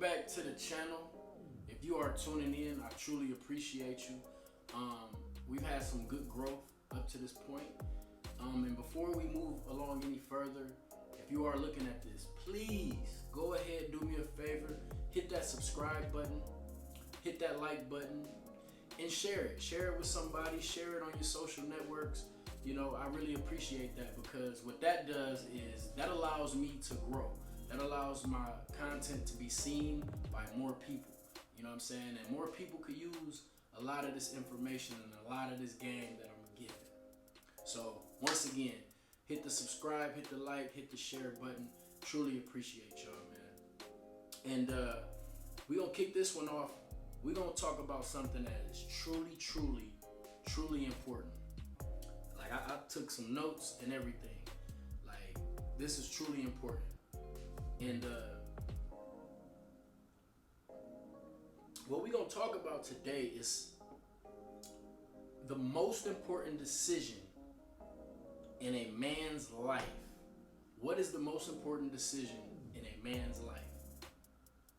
back to the channel. If you are tuning in, I truly appreciate you. We've had some good growth up to this point. And before we move along any further, if you are looking at this, please go ahead, do me a favor, hit that subscribe button, hit that like button, and share it. Share it with somebody, share it on your social networks. You know, I really appreciate that, because what that does is that allows me to grow. That allows my content to be seen by more people. You know what I'm saying? And more people could use a lot of this information and a lot of this game that I'm giving. So once again, hit the subscribe, hit the like, hit the share button. Truly appreciate y'all, man. And we're going to kick this one off. We're going to talk about something that is truly important. Like I took some notes and everything. Like, this is truly important. And what we're going to talk about today is the most important decision in a man's life. What is the most important decision in a man's life?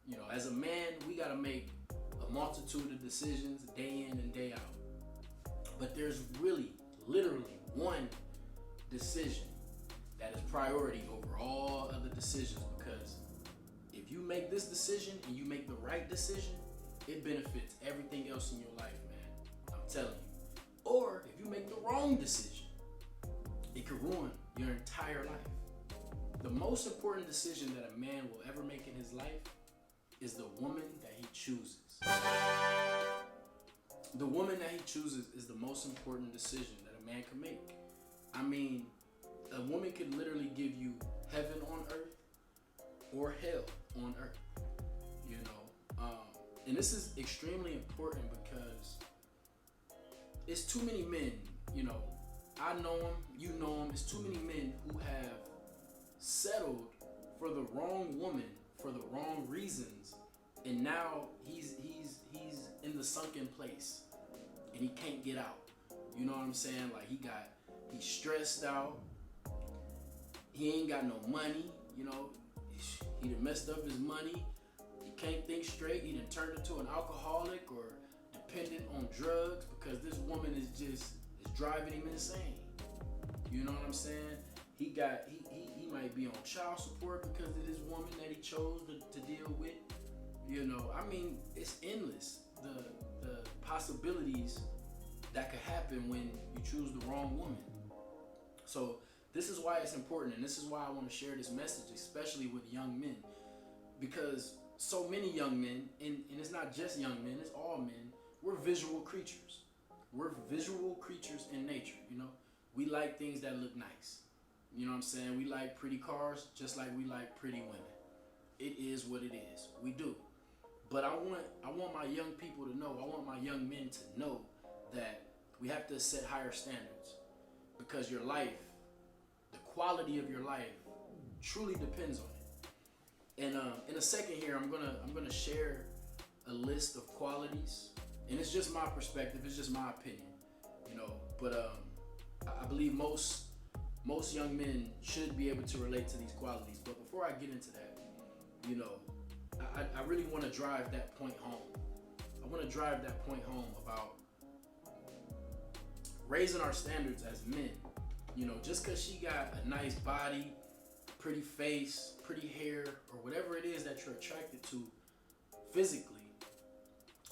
You know, as a man, we got to make a multitude of decisions day in and day out. But there's really, literally one decision that is priority over all other decisions, because if you make this decision and you make the right decision, it benefits everything else in your life, man. I'm telling you. Or if you make the wrong decision, it could ruin your entire life. The most important decision that a man will ever make in his life is the woman that he chooses. The woman that he chooses is the most important decision that a man can make. I mean, a woman can literally give you heaven on earth or hell on earth, you know. And this is extremely important because it's too many men, you know, I know them, you know them, it's too many men who have settled for the wrong woman for the wrong reasons, and now he's in the sunken place and he can't get out. You know what I'm saying? Like he's stressed out. He ain't got no money, you know. He done messed up his money. He can't think straight. He done turned into an alcoholic or dependent on drugs because this woman is driving him insane. You know what I'm saying? He might be on child support because of this woman that he chose to deal with. You know, I mean, it's endless. The possibilities that could happen when you choose the wrong woman. So this is why it's important, and this is why I want to share this message, especially with young men, because so many young men, and it's not just young men, it's all men, we're visual creatures. We're visual creatures in nature, you know. We like things that look nice. You know what I'm saying? We like pretty cars just like we like pretty women. It is what it is. We do. But I want my young people to know, I want my young men to know that we have to set higher standards, because your life, the quality of your life, truly depends on it. And in a second here, I'm gonna share a list of qualities, and it's just my perspective, it's just my opinion, you know. But I believe most young men should be able to relate to these qualities. But before I get into that, you know, I really want to drive that point home. I want to drive that point home about raising our standards as men. You know, just because she got a nice body, pretty face, pretty hair, or whatever it is that you're attracted to physically,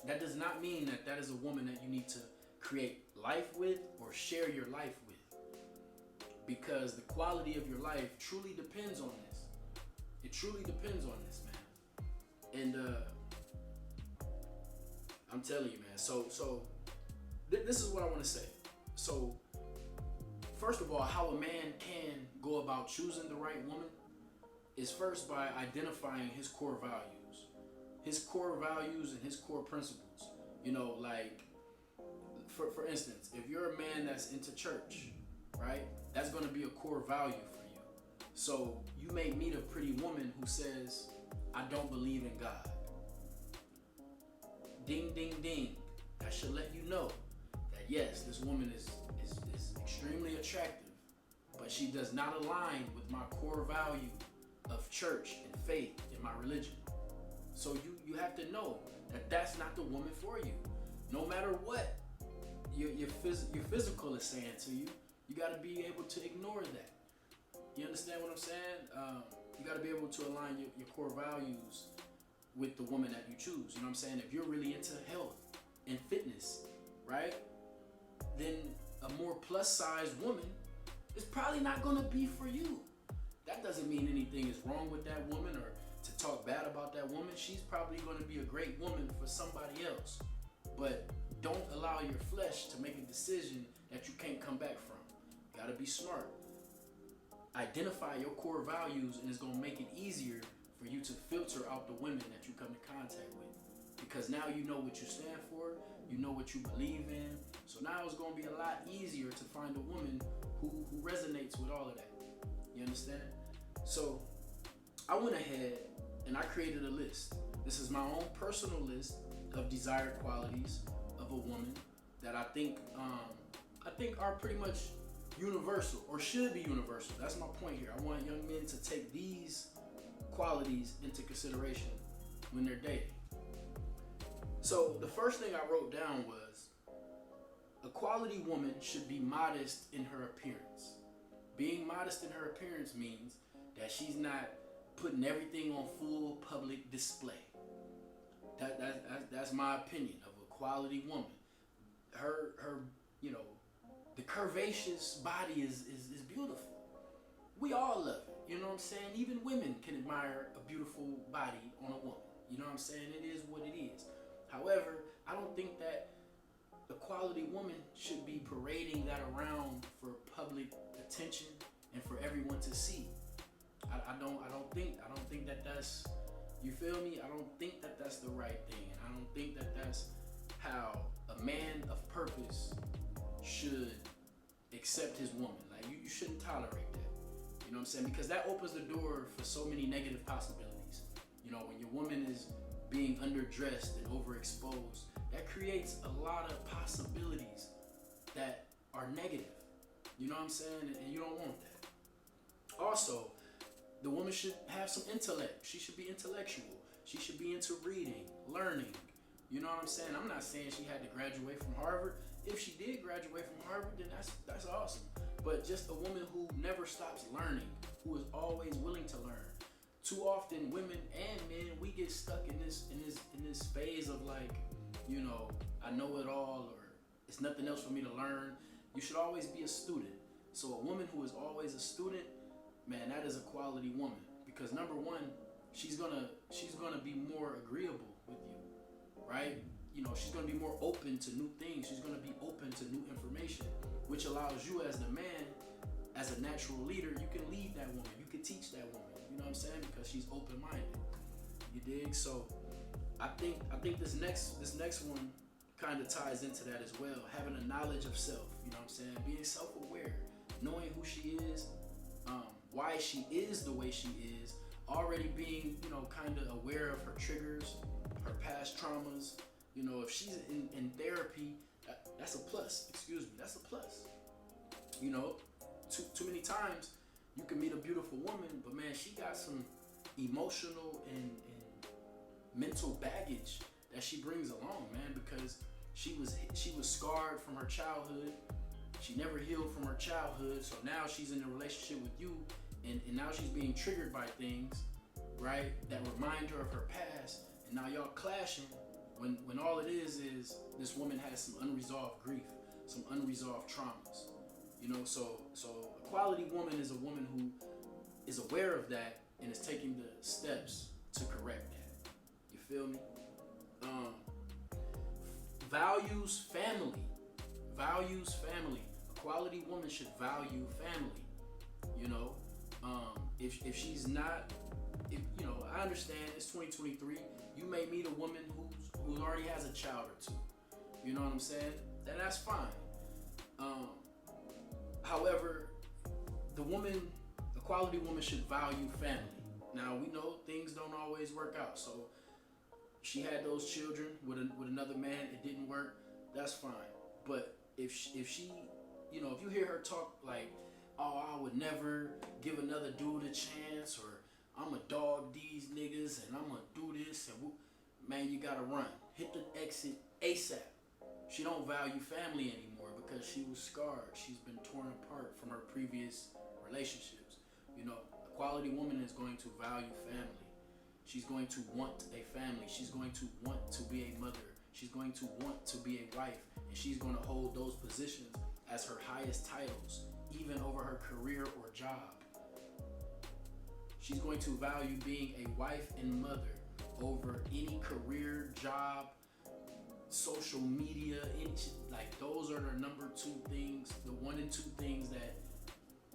that does not mean that that is a woman that you need to create life with or share your life with. Because the quality of your life truly depends on this. It truly depends on this, man. And I'm telling you, man. So this is what I want to say. So first of all, how a man can go about choosing the right woman is first by identifying his core values. His core values and his core principles. You know, like, for instance, if you're a man that's into church, right? That's going to be a core value for you. So you may meet a pretty woman who says, I don't believe in God. Ding, ding, ding. That should let you know that yes, this woman is extremely attractive, but she does not align with my core value of church and faith in my religion. So you have to know that that's not the woman for you. No matter what your physical is saying to you, you got to be able to ignore that. You understand what I'm saying? You got to be able to align your core values with the woman that you choose. You know what I'm saying? If you're really into health and fitness, right, then a more plus size woman is probably not going to be for you. That doesn't mean anything is wrong with that woman or to talk bad about that woman. She's probably going to be a great woman for somebody else. But don't allow your flesh to make a decision that you can't come back from. You got to be smart. Identify your core values, and it's going to make it easier for you to filter out the women that you come in contact with. Because now you know what you stand for, you know what you believe in. So now it's going to be a lot easier to find a woman who resonates with all of that. You understand? So I went ahead and I created a list. This is my own personal list of desired qualities of a woman that I think are pretty much universal, or should be universal. That's my point here. I want young men to take these qualities into consideration when they're dating. So the first thing I wrote down was, a quality woman should be modest in her appearance. Being modest in her appearance means that she's not putting everything on full public display. That's my opinion of a quality woman. Her the curvaceous body is beautiful. We all love it. You know what I'm saying? Even women can admire a beautiful body on a woman. You know what I'm saying? It is what it is. However, I don't think that a quality woman should be parading that around for public attention and for everyone to see. I don't think that that's, you feel me? I don't think that that's the right thing. And I don't think that that's how a man of purpose should accept his woman. Like, you shouldn't tolerate that. You know what I'm saying? Because that opens the door for so many negative possibilities. You know, when your woman is being underdressed and overexposed, that creates a lot of possibilities that are negative. You know what I'm saying? And you don't want that. Also, the woman should have some intellect. She should be intellectual. She should be into reading, learning. You know what I'm saying? I'm not saying she had to graduate from Harvard. If she did graduate from Harvard, then that's awesome. But just a woman who never stops learning, who is always willing to learn. Too often, women and men, we get stuck in this phase of like, you know, I know it all, or it's nothing else for me to learn. You should always be a student. So a woman who is always a student, man, that is a quality woman. Because number one, she's gonna be more agreeable with you, right? You know, she's gonna be more open to new things. She's gonna be open to new information, which allows you as the man, as a natural leader, you can lead that woman. You can teach that woman. You know what I'm saying? Because she's open-minded. You dig? So I think this next one kind of ties into that as well. Having a knowledge of self. You know what I'm saying? Being self-aware, knowing who she is, why she is the way she is, already being, you know, kind of aware of her triggers, her past traumas. You know, if she's in therapy, that's a plus. Excuse me, that's a plus. You know, too many times you can meet a beautiful woman, but man, she got some emotional and mental baggage that she brings along, man, because she was scarred from her childhood. She never healed from her childhood, so now she's in a relationship with you, and now she's being triggered by things, right, that remind her of her past, and now y'all clashing when all it is this woman has some unresolved grief, some unresolved traumas. You know, so a quality woman is a woman who is aware of that and is taking the steps to correct that. You feel me? Values family. A quality woman should value family. You know, if she's not, you know, I understand it's 2023. You may meet a woman who already has a child or two. You know what I'm saying? That's fine. However, a quality woman should value family. Now, we know things don't always work out. So she had those children with another man. It didn't work. That's fine. But if she, you know, if you hear her talk like, oh, I would never give another dude a chance, or I'm a dog these niggas and I'm gonna do this and man, you gotta run. Hit the exit ASAP. She don't value family anymore because she was scarred. She's been torn apart from her previous relationships. You know, a quality woman is going to value family. She's going to want a family. She's going to want to be a mother. She's going to want to be a wife. And she's going to hold those positions as her highest titles, even over her career or job. She's going to value being a wife and mother over any career, job, social media, like those are the number two things, the one and two things that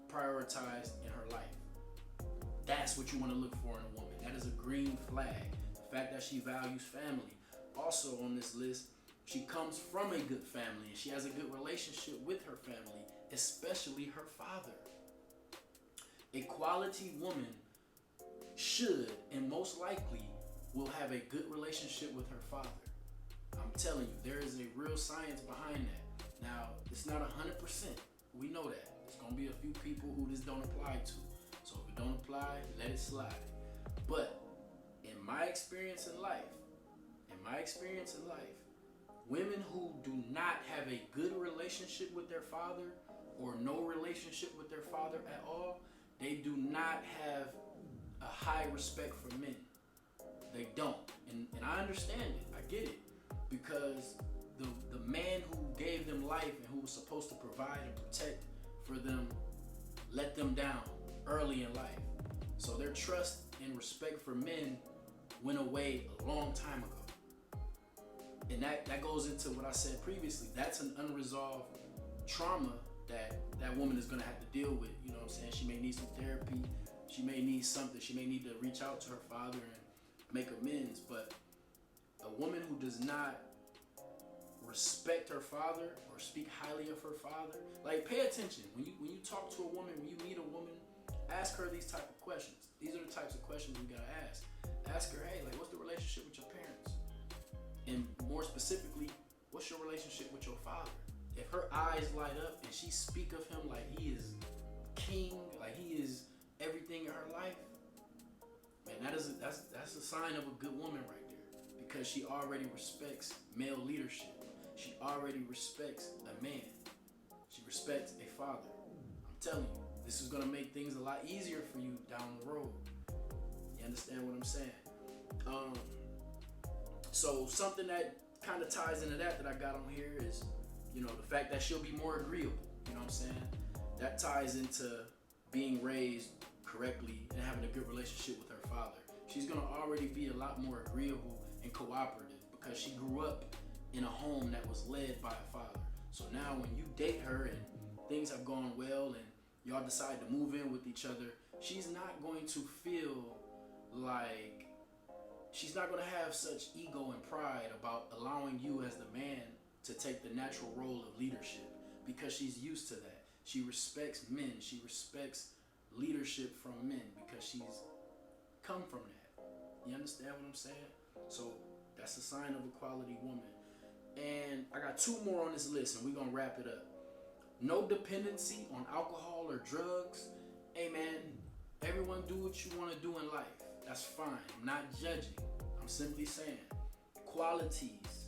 prioritized in her life. That's what you want to look for in a woman. That is a green flag. The fact that she values family. Also on this list, she comes from a good family and she has a good relationship with her family, especially her father. A quality woman should and most likely will have a good relationship with her father. I'm telling you, there is a real science behind that. Now, it's not 100%. We know that. There's going to be a few people who this don't apply to. So if it don't apply, let it slide. But in my experience in life, women who do not have a good relationship with their father or no relationship with their father at all, they do not have a high respect for men. They don't. And I understand it. I get it. Because the man who gave them life and who was supposed to provide and protect for them let them down early in life. So their trust and respect for men went away a long time ago. And that goes into what I said previously. That's an unresolved trauma that woman is going to have to deal with. You know what I'm saying? She may need some therapy. She may need something. She may need to reach out to her father and make amends. But a woman who does not respect her father or speak highly of her father, like, pay attention. When you talk to a woman, when you meet a woman, ask her these type of questions. These are the types of questions you gotta ask. Ask her, hey, like, what's the relationship with your parents? And more specifically, what's your relationship with your father? If her eyes light up and she speak of him like he is king, like he is everything in her life, man, that's a sign of a good woman right there, because she already respects male leadership. She already respects a man. She respects a father. I'm telling you, this is gonna make things a lot easier for you down the road. You understand what I'm saying? So something that kind of ties into that I got on here is, you know, the fact that she'll be more agreeable. You know what I'm saying? That ties into being raised correctly and having a good relationship with her father. She's gonna already be a lot more agreeable and cooperative because she grew up in a home that was led by a father. So now when you date her and things have gone well and y'all decide to move in with each other, she's not going to feel like, she's not going to have such ego and pride about allowing you as the man to take the natural role of leadership, because she's used to that. She respects men. She respects leadership from men because she's come from that. You understand what I'm saying? So that's a sign of a quality woman. And I got two more on this list and we're going to wrap it up. No dependency on alcohol or drugs. Hey man, everyone do what you want to do in life. That's fine. I'm not judging. I'm simply saying qualities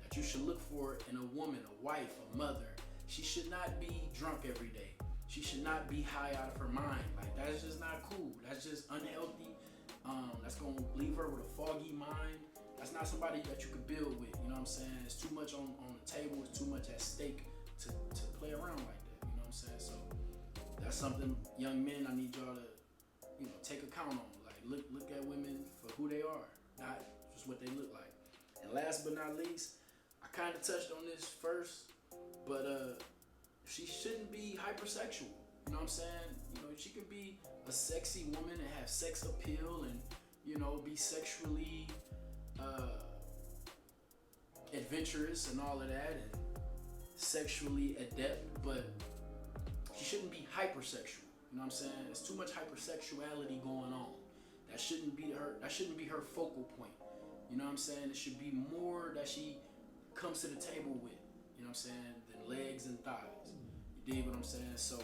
that you should look for in a woman, a wife, a mother. She should not be drunk every day. She should not be high out of her mind. Like, that's just not cool. That's just unhealthy. That's going to leave her with a foggy mind. That's not somebody that you could build with. You know what I'm saying? It's too much on the table. It's too much at stake to play around like that. You know what I'm saying? So that's something, young men, I need y'all to, you know, take account on. Like, look at women for who they are, not just what they look like. And last but not least, I kind of touched on this first, but she shouldn't be hypersexual. You know what I'm saying? You know, she could be a sexy woman and have sex appeal and, you know, be sexually adventurous and all of that and sexually adept, but she shouldn't be hypersexual. You know what I'm saying? There's too much hypersexuality going on. That shouldn't be her focal point. You know what I'm saying? It should be more that she comes to the table with, you know what I'm saying, than legs and thighs. You dig what I'm saying? So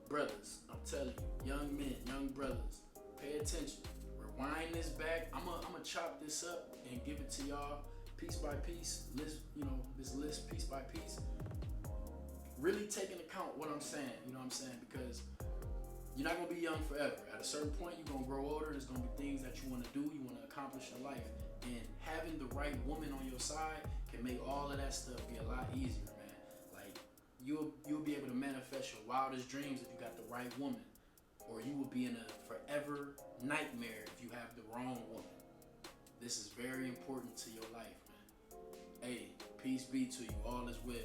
brothers, I'm telling you, young men, young brothers, pay attention. Rewind this back. I'm gonna chop this up and give it to y'all piece by piece. List, this list piece by piece. Really take into account what I'm saying. You know what I'm saying? Because you're not gonna be young forever. At a certain point, you're gonna grow older. There's gonna be things that you want to do, you want to accomplish in life, and having the right woman on your side can make all of that stuff be a lot easier, man. Like you'll be able to manifest your wildest dreams if you got the right woman, or you will be in a forever nightmare if you have the wrong woman. This is very important to your life, man. Hey, peace be to you. All is well.